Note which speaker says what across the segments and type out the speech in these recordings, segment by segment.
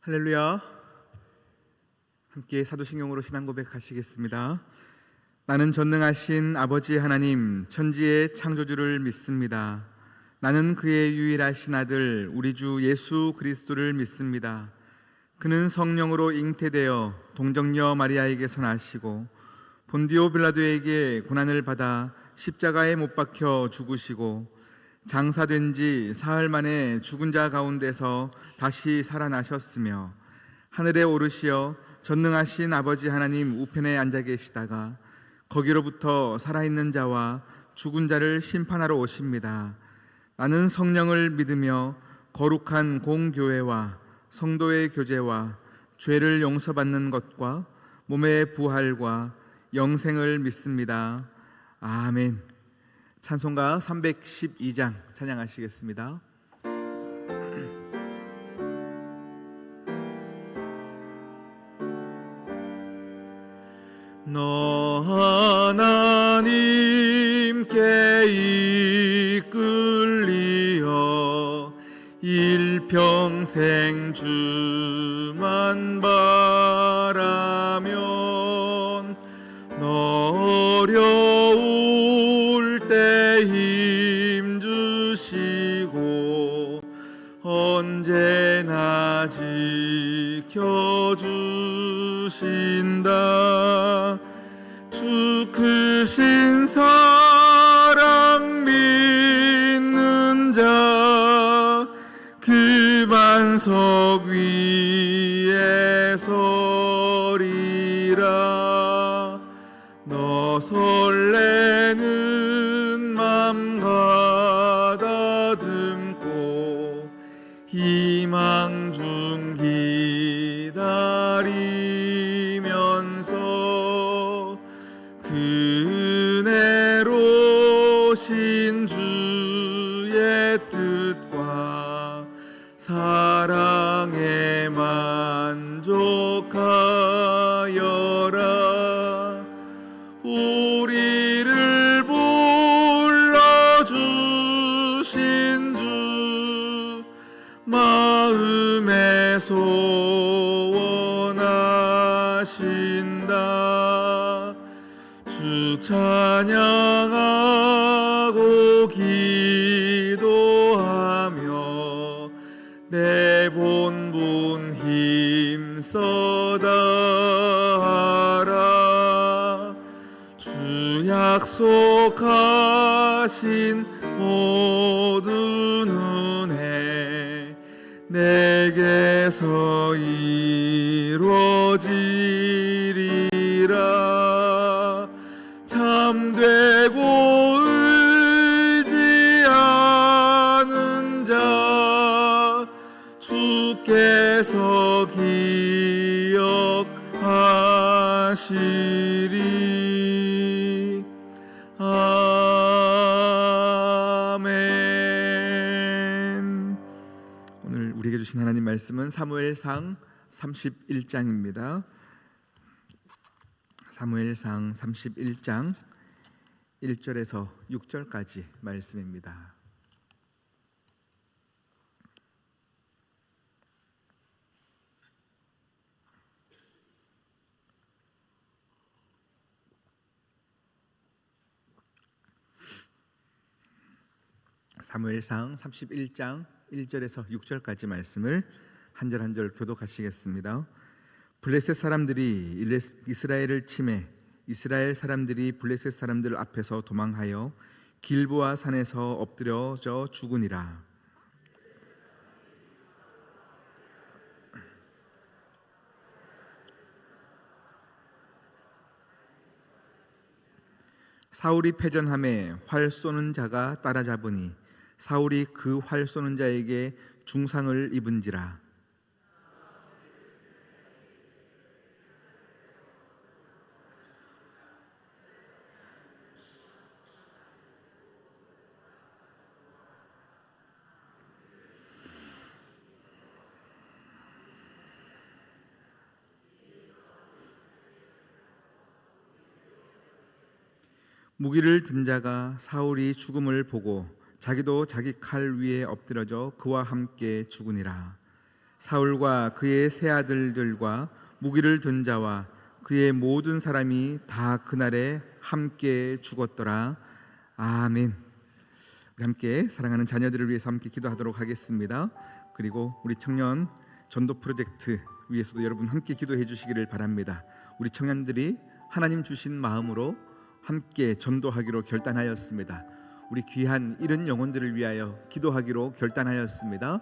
Speaker 1: 할렐루야. 함께 사도신경으로 신앙 고백하시겠습니다. 나는 전능하신 아버지 하나님 천지의 창조주를 믿습니다. 나는 그의 유일하신 아들 우리 주 예수 그리스도를 믿습니다. 그는 성령으로 잉태되어 동정녀 마리아에게서 나시고 본디오 빌라도에게 고난을 받아 십자가에 못 박혀 죽으시고 장사된 지 사흘 만에 죽은 자 가운데서 다시 살아나셨으며 하늘에 오르시어 전능하신 아버지 하나님 우편에 앉아 계시다가 거기로부터 살아있는 자와 죽은 자를 심판하러 오십니다. 나는 성령을 믿으며 거룩한 공교회와 성도의 교제와 죄를 용서받는 것과 몸의 부활과 영생을 믿습니다. 아멘. 찬송가 312장 찬양하시겠습니다. 너 하나님께 이끌리어 일평생 주만 바라면 너 어려울 때 힘 주시고 언제나 지켜주신다. 주 크신 사랑 믿는 자 그 반석 위에 서리라. 너 설레는 맘 가다듬고 희망 중 기다리면서 그 은혜로 신 주의 뜻과 사랑에 만족하여라. 우리를 불러주신 주 마음에 소원하신다. 주 찬양하고 기도하며 내 본분 힘써 다하라. 주 약속하신 모든 은혜 내게서 이루어지리라. 참되고 의지하는 자 주께서 기억하시리. 아멘. 오늘 우리에게 주신 하나님 말씀은 사무엘상 31장입니다. 사무엘상 31장 1절에서 6절까지 말씀입니다. 사무엘상 31장 1절에서 6절까지 말씀을 한 절 한 절 교독하시겠습니다. 블레셋 사람들이 이스라엘을 침해 이스라엘 사람들이 블레셋 사람들 앞에서 도망하여 길보아 산에서 엎드려져 죽으니라. 사울이 패전함에 활 쏘는 자가 따라잡으니 사울이 그 활 쏘는 자에게 중상을 입은지라. 무기를 든 자가 사울이 죽음을 보고 자기도 자기 칼 위에 엎드려져 그와 함께 죽으니라. 사울과 그의 세 아들들과 무기를 든 자와 그의 모든 사람이 다 그날에 함께 죽었더라. 아멘. 우리 함께 사랑하는 자녀들을 위해서 함께 기도하도록 하겠습니다. 그리고 우리 청년 전도 프로젝트 위해서도 여러분 함께 기도해 주시기를 바랍니다. 우리 청년들이 하나님 주신 마음으로 함께 전도하기로 결단하였습니다. 우리 귀한 잃은 영혼들을 위하여 기도하기로 결단하였습니다.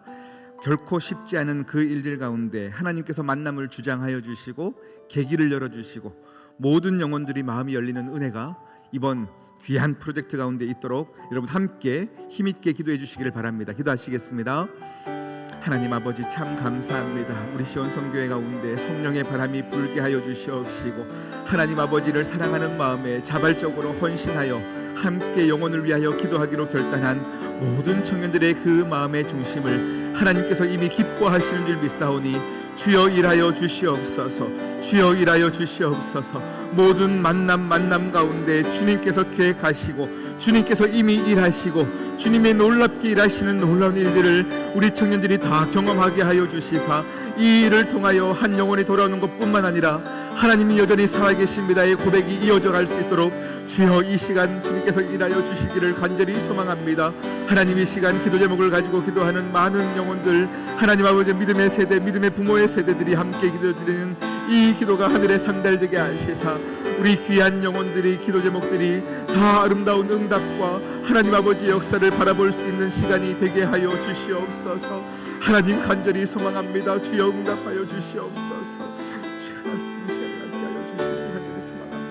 Speaker 1: 결코 쉽지 않은 그 일들 가운데 하나님께서 만남을 주장하여 주시고 계기를 열어주시고 모든 영혼들이 마음이 열리는 은혜가 이번 귀한 프로젝트 가운데 있도록 여러분 함께 힘있게 기도해 주시기를 바랍니다. 기도하시겠습니다. 하나님 아버지 참 감사합니다. 우리 시온성교회 가운데 성령의 바람이 불게 하여 주시옵시고 하나님 아버지를 사랑하는 마음에 자발적으로 헌신하여 함께 영혼을 위하여 기도하기로 결단한 모든 청년들의 그 마음의 중심을 하나님께서 이미 기뻐하시는 줄 믿사오니 주여 일하여 주시옵소서. 주여 일하여 주시옵소서. 모든 만남 가운데 주님께서 계획하시고 주님께서 이미 일하시고 주님의 놀랍게 일하시는 놀라운 일들을 우리 청년들이 다 경험하게 하여 주시사 이 일을 통하여 한 영혼이 돌아오는 것뿐만 아니라 하나님이 여전히 살아계십니다의 고백이 이어져 갈 수 있도록 주여 이 시간 주님께서 일하여 주시기를 간절히 소망합니다. 하나님 이 시간 기도 제목을 가지고 기도하는 많은 영혼들 하나님 아버지 믿음의 세대 믿음의 부모의 세대들이 함께 기도드리는 이 기도가 하늘에 상달되게 하시사 우리 귀한 영혼들이 기도 제목들이 다 아름다운 응답과 하나님 아버지 역사를 바라볼 수 있는 시간이 되게 하여 주시옵소서. 하나님 간절히 소망합니다. 주여 응답하여 주시옵소서. 주여 말씀 이 시간에 함께 하여 주시기를 간절히 소망합니다.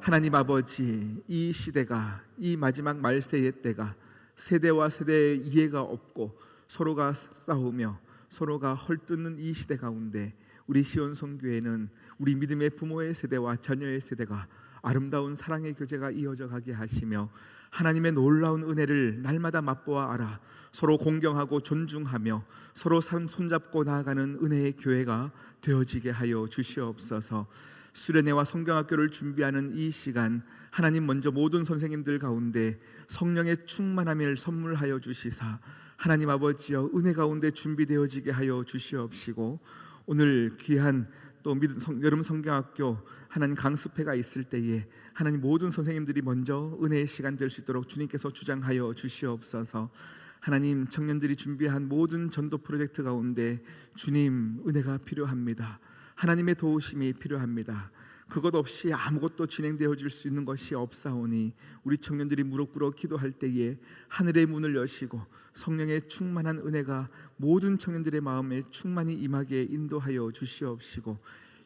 Speaker 1: 하나님 아버지 이 시대가 이 마지막 말세의 때가 세대와 세대의 이해가 없고 서로가 싸우며 서로가 헐뜯는 이 시대 가운데 우리 시온성교회는 우리 믿음의 부모의 세대와 자녀의 세대가 아름다운 사랑의 교제가 이어져 가게 하시며 하나님의 놀라운 은혜를 날마다 맛보아 알아 서로 공경하고 존중하며 서로 손잡고 나아가는 은혜의 교회가 되어지게 하여 주시옵소서. 수련회와 성경학교를 준비하는 이 시간 하나님 먼저 모든 선생님들 가운데 성령의 충만함을 선물하여 주시사 하나님 아버지여 은혜 가운데 준비되어지게 하여 주시옵시고 오늘 귀한 또 여름 성경학교 하나님 강습회가 있을 때에 하나님 모든 선생님들이 먼저 은혜의 시간 될 수 있도록 주님께서 주장하여 주시옵소서. 하나님 청년들이 준비한 모든 전도 프로젝트 가운데 주님 은혜가 필요합니다. 하나님의 도우심이 필요합니다. 그것 없이 아무것도 진행되어질 수 있는 것이 없사오니 우리 청년들이 무릎 꿇어 기도할 때에 하늘의 문을 여시고 성령의 충만한 은혜가 모든 청년들의 마음에 충만히 임하게 인도하여 주시옵시고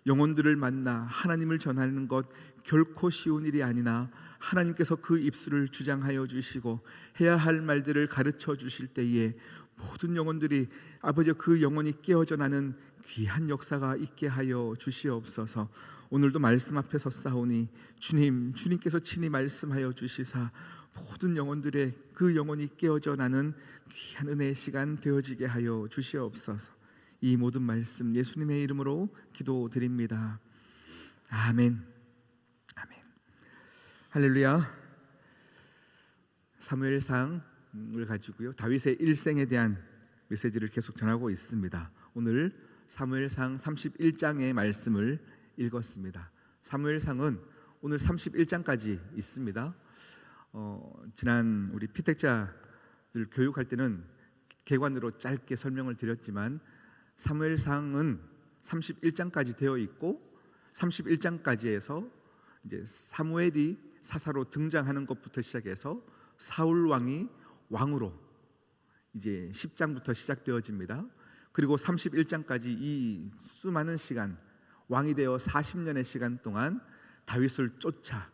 Speaker 1: 영혼들을 만나 하나님을 전하는 것 결코 쉬운 일이 아니나 하나님께서 그 입술을 주장하여 주시고 해야 할 말들을 가르쳐 주실 때에 모든 영혼들이 아버지 그 영혼이 깨어져 나는 귀한 역사가 있게 하여 주시옵소서. 오늘도 말씀 앞에 섰사오니 주님께서 친히 말씀하여 주시사 모든 영혼들의 그 영혼이 깨어져 나는 귀한 은혜의 시간 되어지게 하여 주시옵소서. 이 모든 말씀 예수님의 이름으로 기도드립니다. 아멘. 아멘. 할렐루야. 사무엘상을 가지고요 다윗의 일생에 대한 메시지를 계속 전하고 있습니다. 오늘 사무엘상 31장의 말씀을 읽었습니다. 사무엘상은 오늘 31장까지 있습니다. 지난 우리 피택자들 교육할 때는 개관으로 짧게 설명을 드렸지만 사무엘상은 31장까지 되어 있고 31장까지에서 이제 사무엘이 사사로 등장하는 것부터 시작해서 사울 왕이 왕으로 이제 10장부터 시작되어집니다. 그리고 31장까지 이 수많은 시간 왕이 되어 40년의 시간 동안 다윗을 쫓아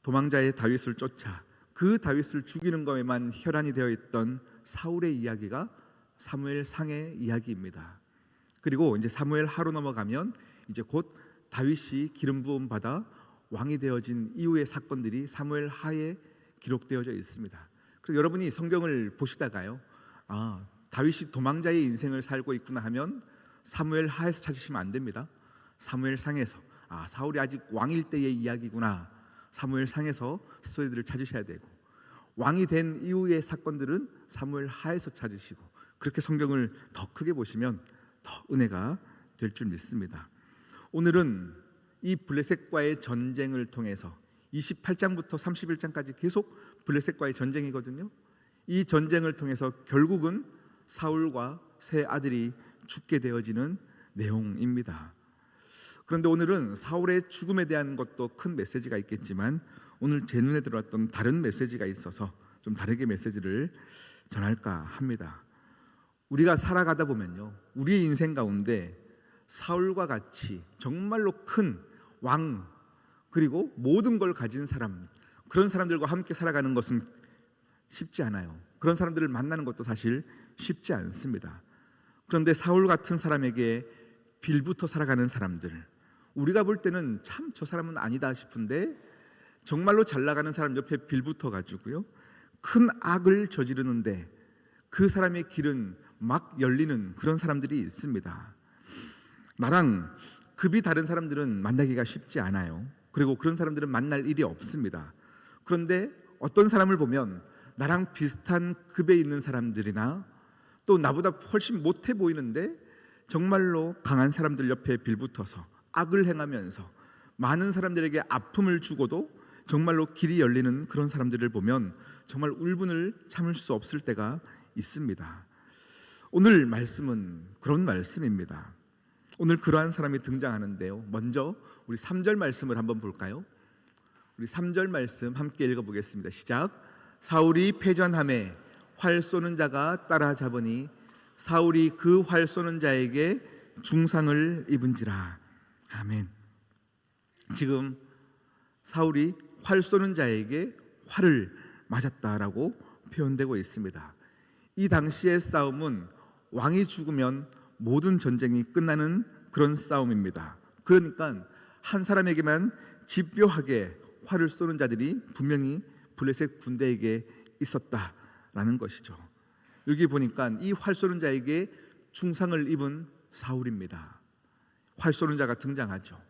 Speaker 1: 도망자의 다윗을 쫓아 그 다윗을 죽이는 것에만 혈안이 되어 있던 사울의 이야기가 사무엘상의 이야기입니다. 그리고 이제 사무엘 하로 넘어가면 이제 곧 다윗이 기름 부음 받아 왕이 되어진 이후의 사건들이 사무엘 하에 기록되어져 있습니다. 그래서 여러분이 성경을 보시다가요, 다윗이 도망자의 인생을 살고 있구나 하면 사무엘 하에서 찾으시면 안 됩니다. 사무엘 상에서 사울이 아직 왕일 때의 이야기구나. 사무엘 상에서 스토리들을 찾으셔야 되고 왕이 된 이후의 사건들은 사무엘 하에서 찾으시고, 그렇게 성경을 더 크게 보시면 더 은혜가 될 줄 믿습니다. 오늘은 이 블레셋과의 전쟁을 통해서 28장부터 31장까지 계속 블레셋과의 전쟁이거든요. 이 전쟁을 통해서 결국은 사울과 세 아들이 죽게 되어지는 내용입니다. 그런데 오늘은 사울의 죽음에 대한 것도 큰 메시지가 있겠지만, 오늘 제 눈에 들어왔던 다른 메시지가 있어서 좀 다르게 메시지를 전할까 합니다. 우리가 살아가다 보면요, 우리의 인생 가운데 사울과 같이 정말로 큰 왕, 그리고 모든 걸 가진 사람, 그런 사람들과 함께 살아가는 것은 쉽지 않아요. 그런 사람들을 만나는 것도 사실 쉽지 않습니다. 그런데 사울 같은 사람에게 빌부터 살아가는 사람들, 우리가 볼 때는 참 저 사람은 아니다 싶은데 정말로 잘 나가는 사람 옆에 빌부터 가지고요, 큰 악을 저지르는데 그 사람의 길은 막 열리는 그런 사람들이 있습니다. 나랑 급이 다른 사람들은 만나기가 쉽지 않아요. 그리고 그런 사람들은 만날 일이 없습니다. 그런데 어떤 사람을 보면 나랑 비슷한 급에 있는 사람들이나 또 나보다 훨씬 못해 보이는데 정말로 강한 사람들 옆에 빌붙어서 악을 행하면서 많은 사람들에게 아픔을 주고도 정말로 길이 열리는 그런 사람들을 보면 정말 울분을 참을 수 없을 때가 있습니다. 오늘 말씀은 그런 말씀입니다. 오늘 그러한 사람이 등장하는데요, 먼저 우리 3절 말씀을 한번 볼까요? 우리 3절 말씀 함께 읽어보겠습니다. 시작. 사울이 패전함에 활 쏘는 자가 따라잡으니 사울이 그 활 쏘는 자에게 중상을 입은지라. 아멘. 지금 사울이 활 쏘는 자에게 활을 맞았다라고 표현되고 있습니다. 이 당시의 싸움은 왕이 죽으면 모든 전쟁이 끝나는 그런 싸움입니다. 그러니까 한 사람에게만 집요하게 활을 쏘는 자들이 분명히 블레셋 군대에게 있었다라는 것이죠. 여기 보니까 이 활 쏘는 자에게 중상을 입은 사울입니다. 활 쏘는 자가 등장하죠.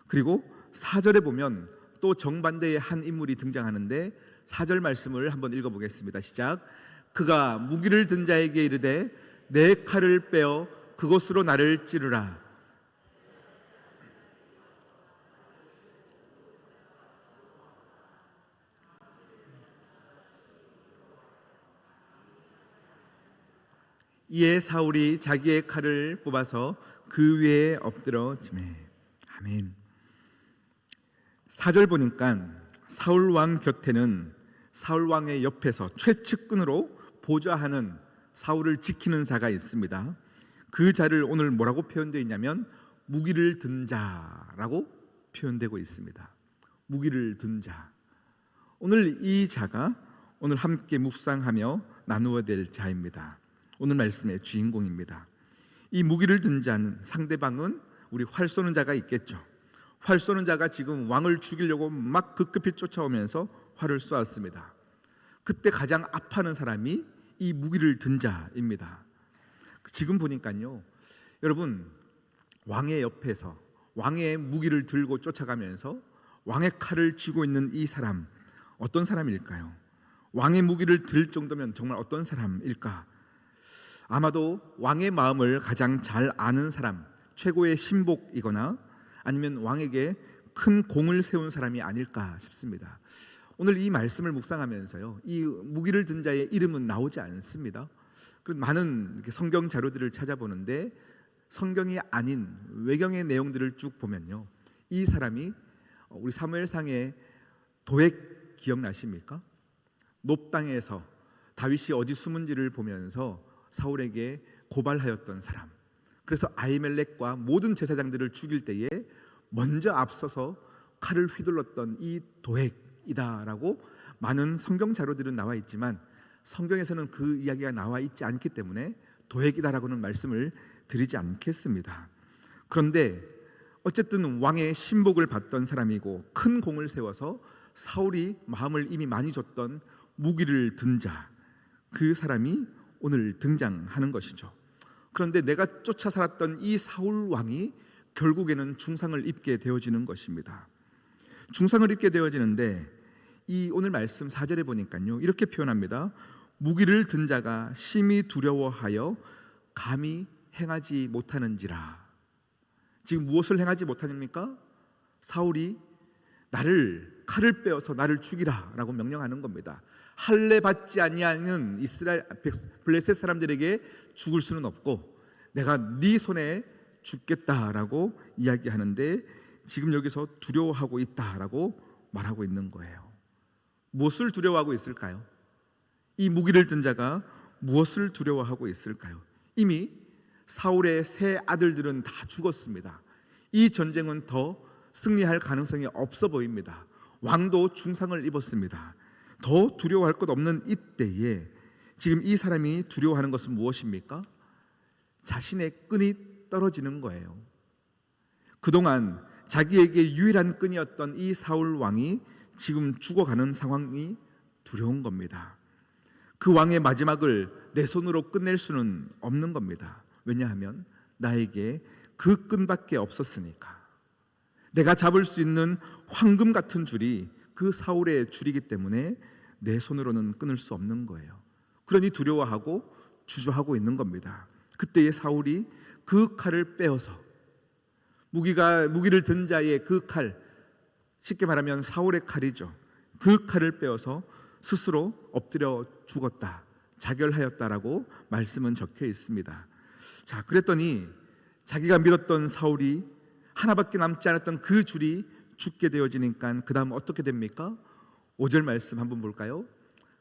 Speaker 1: 그리고 4절에 보면 또 정반대의 한 인물이 등장하는데 4절 말씀을 한번 읽어보겠습니다. 시작. 그가 무기를 든 자에게 이르되 내 칼을 빼어 그것으로 나를 찌르라. 이에 사울이 자기의 칼을 뽑아서 그 위에 엎드러지매. 아멘. 4절 보니까 사울 왕 곁에는 사울 왕의 옆에서 최측근으로 보좌하는 사울을 지키는 자가 있습니다. 그 자를 오늘 뭐라고 표현되어 있냐면 무기를 든 자라고 표현되고 있습니다. 무기를 든 자. 오늘 이 자가 오늘 함께 묵상하며 나누어야 될 자입니다. 오늘 말씀의 주인공입니다. 이 무기를 든 자는, 상대방은 우리 활 쏘는 자가 있겠죠. 활 쏘는 자가 지금 왕을 죽이려고 막 급급히 쫓아오면서 활을 쏘았습니다. 그때 가장 아파하는 사람이 이 무기를 든 자입니다. 지금 보니까요, 여러분, 왕의 옆에서 왕의 무기를 들고 쫓아가면서 왕의 칼을 쥐고 있는 이 사람, 어떤 사람일까요? 왕의 무기를 들 정도면 정말 어떤 사람일까? 아마도 왕의 마음을 가장 잘 아는 사람, 최고의 신복이거나 아니면 왕에게 큰 공을 세운 사람이 아닐까 싶습니다. 오늘 이 말씀을 묵상하면서요, 이 무기를 든 자의 이름은 나오지 않습니다. 많은 성경 자료들을 찾아보는데 성경이 아닌 외경의 내용들을 쭉 보면요, 이 사람이 우리 사무엘상의 도액 기억나십니까? 놉당에서 다윗이 어디 숨은지를 보면서 사울에게 고발하였던 사람. 그래서 아히멜렉과 모든 제사장들을 죽일 때에 먼저 앞서서 칼을 휘둘렀던 이 도액이다라고 많은 성경 자료들은 나와 있지만 성경에서는 그 이야기가 나와 있지 않기 때문에 도액이다라고는 말씀을 드리지 않겠습니다. 그런데 어쨌든 왕의 신복을 받던 사람이고 큰 공을 세워서 사울이 마음을 이미 많이 줬던 무기를 든 자, 그 사람이 오늘 등장하는 것이죠. 그런데 내가 쫓아 살았던 이 사울 왕이 결국에는 중상을 입게 되어지는 것입니다. 중상을 입게 되어지는데 이 오늘 말씀 4절에 보니까요 이렇게 표현합니다. 무기를 든 자가 심히 두려워하여 감히 행하지 못하는지라. 지금 무엇을 행하지 못하십니까? 사울이 나를 칼을 빼어서 나를 죽이라 라고 명령하는 겁니다. 할례 받지 아니하는 이스라엘 블레셋 사람들에게 죽을 수는 없고 내가 네 손에 죽겠다라고 이야기하는데 지금 여기서 두려워하고 있다라고 말하고 있는 거예요. 무엇을 두려워하고 있을까요? 이 무기를 든 자가 무엇을 두려워하고 있을까요? 이미 사울의 세 아들들은 다 죽었습니다. 이 전쟁은 더 승리할 가능성이 없어 보입니다. 왕도 중상을 입었습니다. 더 두려워할 것 없는 이때에 지금 이 사람이 두려워하는 것은 무엇입니까? 자신의 끈이 떨어지는 거예요. 그동안 자기에게 유일한 끈이었던 이 사울 왕이 지금 죽어가는 상황이 두려운 겁니다. 그 왕의 마지막을 내 손으로 끝낼 수는 없는 겁니다. 왜냐하면 나에게 그 끈밖에 없었으니까. 내가 잡을 수 있는 황금 같은 줄이 그 사울의 줄이기 때문에 내 손으로는 끊을 수 없는 거예요. 그러니 두려워하고 주저하고 있는 겁니다. 그때의 사울이 그 칼을 빼어서 무기를 든 자의 그 칼, 쉽게 말하면 사울의 칼이죠. 그 칼을 빼어서 스스로 엎드려 죽었다, 자결하였다라고 말씀은 적혀 있습니다. 자, 그랬더니 자기가 믿었던 사울이 하나밖에 남지 않았던 그 줄이 죽게 되어지니까 그 다음 어떻게 됩니까? 5절 말씀 한번 볼까요?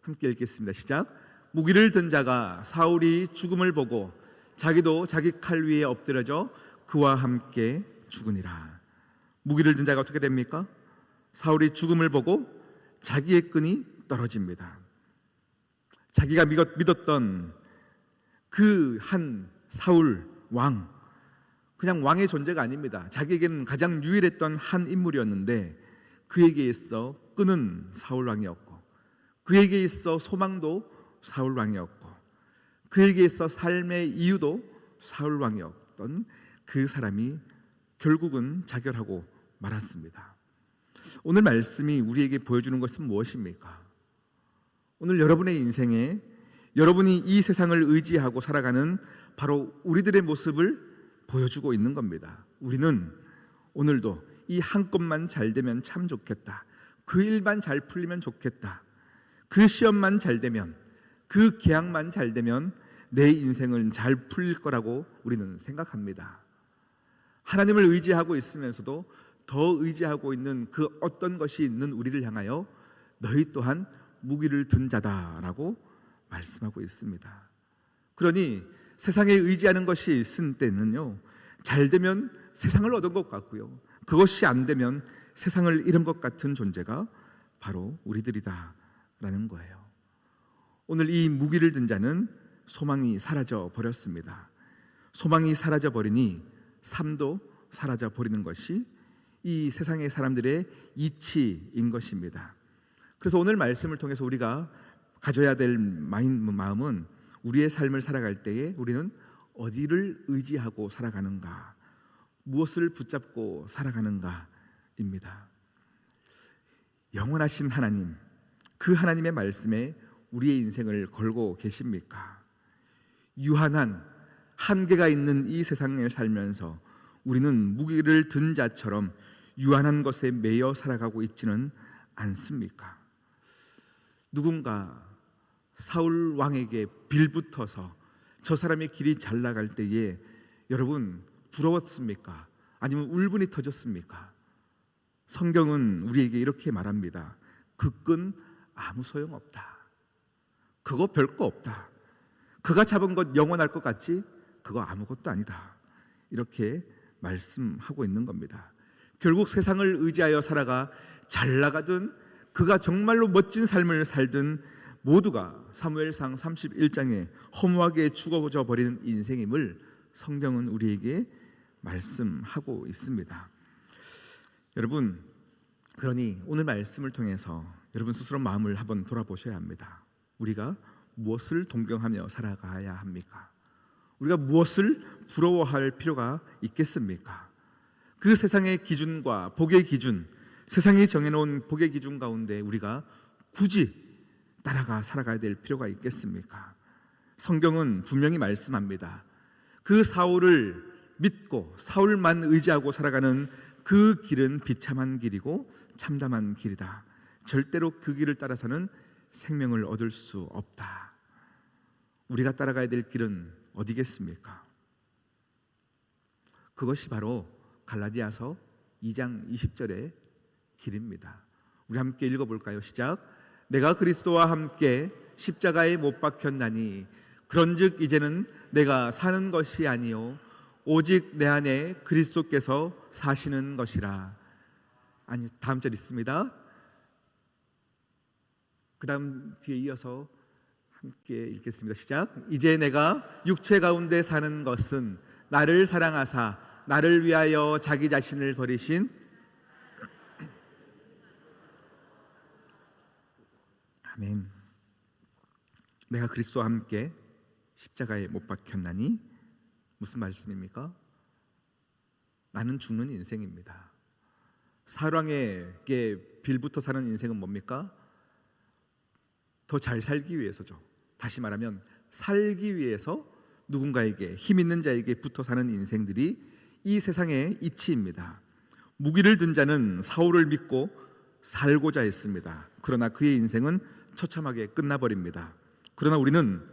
Speaker 1: 함께 읽겠습니다. 시작. 무기를 든 자가 사울이 죽음을 보고 자기도 자기 칼 위에 엎드려져 그와 함께 죽으니라. 무기를 든 자가 어떻게 됩니까? 사울이 죽음을 보고 자기의 끈이 떨어집니다. 자기가 믿었던 그 한 사울 왕, 그냥 왕의 존재가 아닙니다. 자기에게는 가장 유일했던 한 인물이었는데 그에게 있어 끈은 사울 왕이었고, 그에게 있어 소망도 사울 왕이었고, 그에게 있어 삶의 이유도 사울 왕이었던 그 사람이 결국은 자결하고 말았습니다. 오늘 말씀이 우리에게 보여주는 것은 무엇입니까? 오늘 여러분의 인생에 여러분이 이 세상을 의지하고 살아가는 바로 우리들의 모습을 보여주고 있는 겁니다. 우리는 오늘도 이 한 건만 잘 되면 참 좋겠다, 그 일만 잘 풀리면 좋겠다, 그 시험만 잘 되면, 그 계약만 잘 되면 내 인생은 잘 풀릴 거라고 우리는 생각합니다. 하나님을 의지하고 있으면서도 더 의지하고 있는 그 어떤 것이 있는 우리를 향하여 너희 또한 무기를 든 자다라고 말씀하고 있습니다. 그러니 세상에 의지하는 것이 있을 때는요, 잘 되면 세상을 얻은 것 같고요, 그것이 안 되면 세상을 잃은 것 같은 존재가 바로 우리들이다라는 거예요. 오늘 이 무기를 든 자는 소망이 사라져 버렸습니다. 소망이 사라져 버리니 삶도 사라져 버리는 것이 이 세상의 사람들의 이치인 것입니다. 그래서 오늘 말씀을 통해서 우리가 가져야 될 마음은 우리의 삶을 살아갈 때에 우리는 어디를 의지하고 살아가는가, 무엇을 붙잡고 살아가는가입니다. 영원하신 하나님, 그 하나님의 말씀에 우리의 인생을 걸고 계십니까? 유한한 한계가 있는 이 세상을 살면서 우리는 무기를 든 자처럼 유한한 것에 매여 살아가고 있지는 않습니까? 누군가 사울 왕에게 빌붙어서 저 사람의 길이 잘 나갈 때에 여러분 부러웠습니까? 아니면 울분이 터졌습니까? 성경은 우리에게 이렇게 말합니다. 그 끈 아무 소용없다. 그거 별거 없다. 그가 잡은 것 영원할 것 같지? 그거 아무것도 아니다. 이렇게 말씀하고 있는 겁니다. 결국 세상을 의지하여 살아가 잘 나가든 그가 정말로 멋진 삶을 살든 모두가 사무엘상 31장에 허무하게 죽어져 버리는 인생임을 성경은 우리에게 말씀하고 있습니다. 여러분, 그러니 오늘 말씀을 통해서 여러분 스스로 마음을 한번 돌아보셔야 합니다. 우리가 무엇을 동경하며 살아가야 합니까? 우리가 무엇을 부러워할 필요가 있겠습니까? 그 세상의 기준과 복의 기준, 세상이 정해놓은 복의 기준 가운데 우리가 굳이 따라가 살아가야 될 필요가 있겠습니까? 성경은 분명히 말씀합니다. 그 사울을 믿고 사울만 의지하고 살아가는 그 길은 비참한 길이고 참담한 길이다. 절대로 그 길을 따라서는 생명을 얻을 수 없다. 우리가 따라가야 될 길은 어디겠습니까? 그것이 바로 갈라디아서 2장 20절의 길입니다. 우리 함께 읽어볼까요? 시작. 내가 그리스도와 함께 십자가에 못 박혔나니 그런즉 이제는 내가 사는 것이 아니요 오직 내 안에 그리스도께서 사시는 것이라. 아니, 다음 절 있습니다. 그 다음 뒤에 이어서 함께 읽겠습니다. 시작. 이제 내가 육체 가운데 사는 것은 나를 사랑하사 나를 위하여 자기 자신을 버리신 아멘. 내가 그리스도와 함께 십자가에 못 박혔나니 무슨 말씀입니까? 나는 죽는 인생입니다. 사랑에게 빌붙어 사는 인생은 뭡니까? 더 잘 살기 위해서죠. 다시 말하면 살기 위해서 누군가에게, 힘 있는 자에게 붙어 사는 인생들이 이 세상의 이치입니다. 무기를 든 자는 사울을 믿고 살고자 했습니다. 그러나 그의 인생은 처참하게 끝나버립니다. 그러나 우리는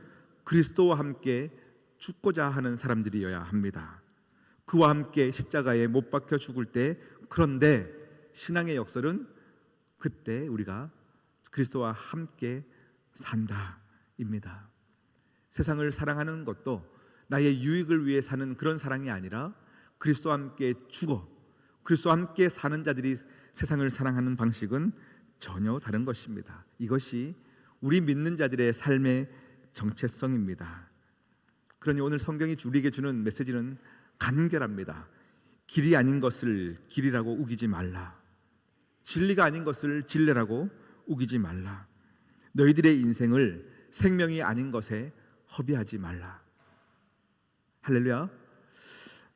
Speaker 1: 그리스도와 함께 죽고자 하는 사람들이어야 합니다. 그와 함께 십자가에 못 박혀 죽을 때, 그런데 신앙의 역설은 그때 우리가 그리스도와 함께 산다입니다. 세상을 사랑하는 것도 나의 유익을 위해 사는 그런 사랑이 아니라 그리스도와 함께 죽어 그리스도와 함께 사는 자들이 세상을 사랑하는 방식은 전혀 다른 것입니다. 이것이 우리 믿는 자들의 삶의 정체성입니다. 그러니 오늘 성경이 우리에게 주는 메시지는 간결합니다. 길이 아닌 것을 길이라고 우기지 말라. 진리가 아닌 것을 진리라고 우기지 말라. 너희들의 인생을 생명이 아닌 것에 허비하지 말라. 할렐루야.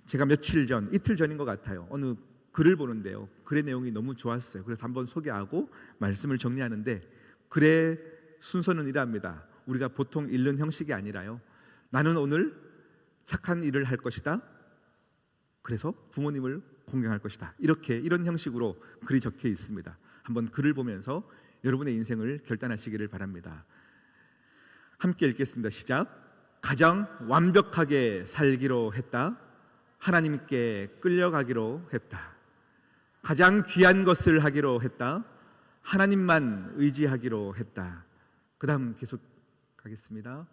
Speaker 1: 제가 며칠 전, 이틀 전인 것 같아요, 어느 글을 보는데요, 글의 내용이 너무 좋았어요. 그래서 한번 소개하고 말씀을 정리하는데, 글의 순서는 이러합니다. 우리가 보통 읽는 형식이 아니라요, 나는 오늘 착한 일을 할 것이다, 그래서 부모님을 공경할 것이다, 이런 형식으로 글이 적혀 있습니다. 한번 글을 보면서 여러분의 인생을 결단하시기를 바랍니다. 함께 읽겠습니다. 시작. 가장 완벽하게 살기로 했다. 하나님께 끌려가기로 했다. 가장 귀한 것을 하기로 했다. 하나님만 의지하기로 했다. 그 다음 계속 가겠습니다.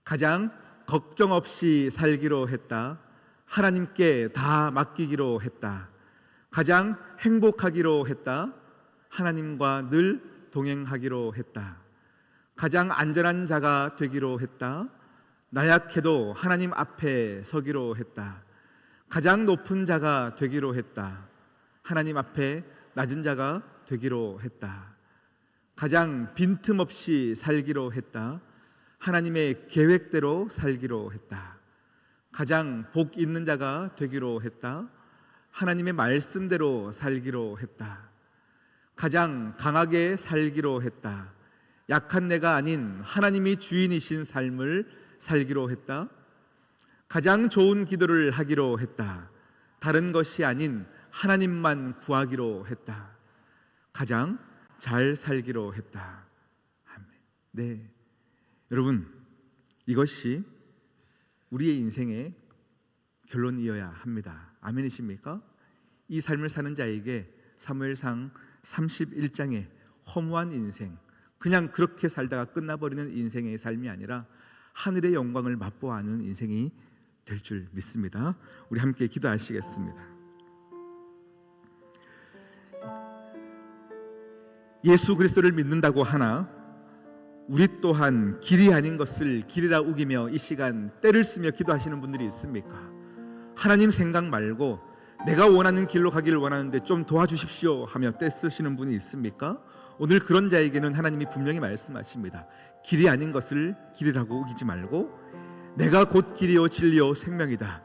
Speaker 1: 가장 걱정 없이 살기로 했다. 하나님께 다 맡기기로 했다. 가장 행복하기로 했다. 하나님과 늘 동행하기로 했다. 가장 안전한 자가 되기로 했다. 나약해도 하나님 앞에 서기로 했다. 가장 높은 자가 되기로 했다. 하나님 앞에 낮은 자가 되기로 했다. 가장 빈틈없이 살기로 했다. 하나님의 계획대로 살기로 했다. 가장 복 있는 자가 되기로 했다. 하나님의 말씀대로 살기로 했다. 가장 강하게 살기로 했다. 약한 내가 아닌 하나님이 주인이신 삶을 살기로 했다. 가장 좋은 기도를 하기로 했다. 다른 것이 아닌 하나님만 구하기로 했다. 가장 잘 살기로 했다. 아멘. 네, 여러분, 이것이 우리의 인생의 결론이어야 합니다. 아멘이십니까? 이 삶을 사는 자에게 사무엘상 31장의 허무한 인생, 그냥 그렇게 살다가 끝나버리는 인생의 삶이 아니라 하늘의 영광을 맛보아하는 인생이 될 줄 믿습니다. 우리 함께 기도하시겠습니다. 예수 그리스도를 믿는다고 하나 우리 또한 길이 아닌 것을 길이라 우기며 이 시간 때를 쓰며 기도하시는 분들이 있습니까? 하나님 생각 말고 내가 원하는 길로 가기를 원하는데 좀 도와주십시오 하며 때 쓰시는 분이 있습니까? 오늘 그런 자에게는 하나님이 분명히 말씀하십니다. 길이 아닌 것을 길이라고 우기지 말고 내가 곧 길이요 진리요 생명이다.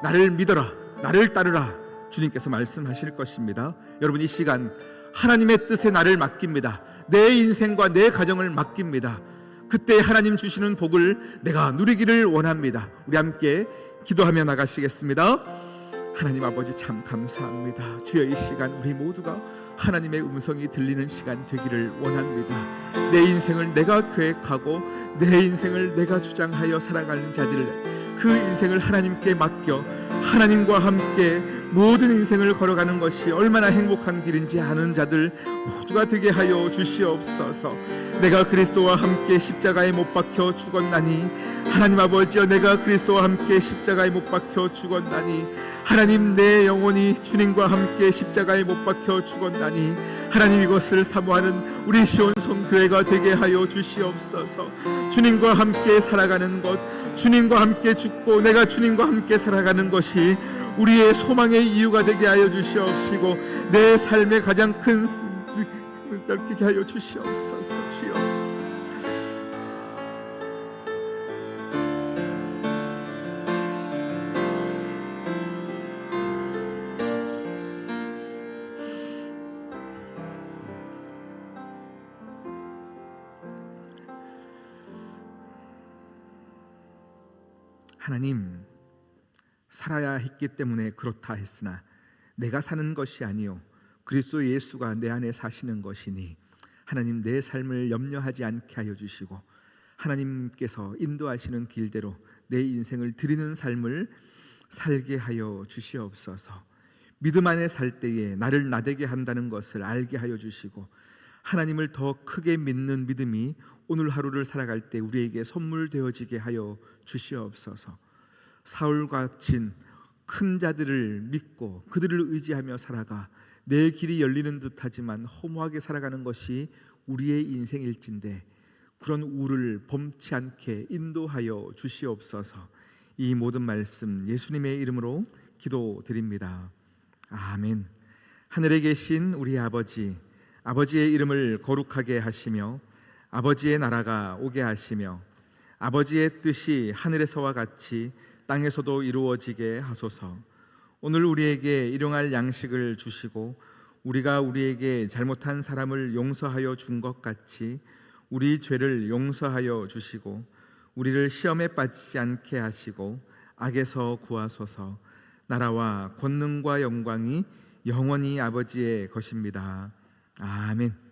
Speaker 1: 나를 믿어라, 나를 따르라, 주님께서 말씀하실 것입니다. 여러분, 이 시간 하나님의 뜻에 나를 맡깁니다. 내 인생과 내 가정을 맡깁니다. 그때 하나님 주시는 복을 내가 누리기를 원합니다. 우리 함께 기도하며 나가시겠습니다. 하나님 아버지, 참 감사합니다. 주여, 이 시간 우리 모두가 하나님의 음성이 들리는 시간 되기를 원합니다. 내 인생을 내가 계획하고 내 인생을 내가 주장하여 살아가는 자들, 그 인생을 하나님께 맡겨 하나님과 함께 모든 인생을 걸어가는 것이 얼마나 행복한 길인지 아는 자들 모두가 되게 하여 주시옵소서. 내가 그리스도와 함께 십자가에 못 박혀 죽었나니, 하나님 아버지여, 내가 그리스도와 함께 십자가에 못 박혀 죽었나니, 하나님, 내 영혼이 주님과 함께 십자가에 못 박혀 죽었나니, 하나님, 이것을 사모하는 우리 시온성교회가 되게 하여 주시옵소서. 주님과 함께 살아가는 것, 주님과 함께 죽고 내가 주님과 함께 살아가는 것이 우리의 소망의 이유가 되게 하여 주시옵시고, 내 삶의 가장 큰 힘을 넓히게 하여 주시옵소서. 주여, 하나님, 살아야 했기 때문에 그렇다 했으나 내가 사는 것이 아니요 그리스도 예수가 내 안에 사시는 것이니, 하나님, 내 삶을 염려하지 않게 하여 주시고 하나님께서 인도하시는 길대로 내 인생을 드리는 삶을 살게 하여 주시옵소서. 믿음 안에 살 때에 나를 나대게 한다는 것을 알게 하여 주시고, 하나님을 더 크게 믿는 믿음이 오늘 하루를 살아갈 때 우리에게 선물되어지게 하여 주시옵소서. 사울과 친 큰 자들을 믿고 그들을 의지하며 살아가 내 길이 열리는 듯하지만 허무하게 살아가는 것이 우리의 인생일진데, 그런 우를 범치 않게 인도하여 주시옵소서. 이 모든 말씀 예수님의 이름으로 기도드립니다. 아멘. 하늘에 계신 우리 아버지, 아버지의 이름을 거룩하게 하시며 아버지의 나라가 오게 하시며 아버지의 뜻이 하늘에서와 같이 땅에서도 이루어지게 하소서. 오늘 우리에게 일용할 양식을 주시고 우리가 우리에게 잘못한 사람을 용서하여 준 것 같이 우리 죄를 용서하여 주시고 우리를 시험에 빠지지 않게 하시고 악에서 구하소서. 나라와 권능과 영광이 영원히 아버지의 것입니다. 아멘.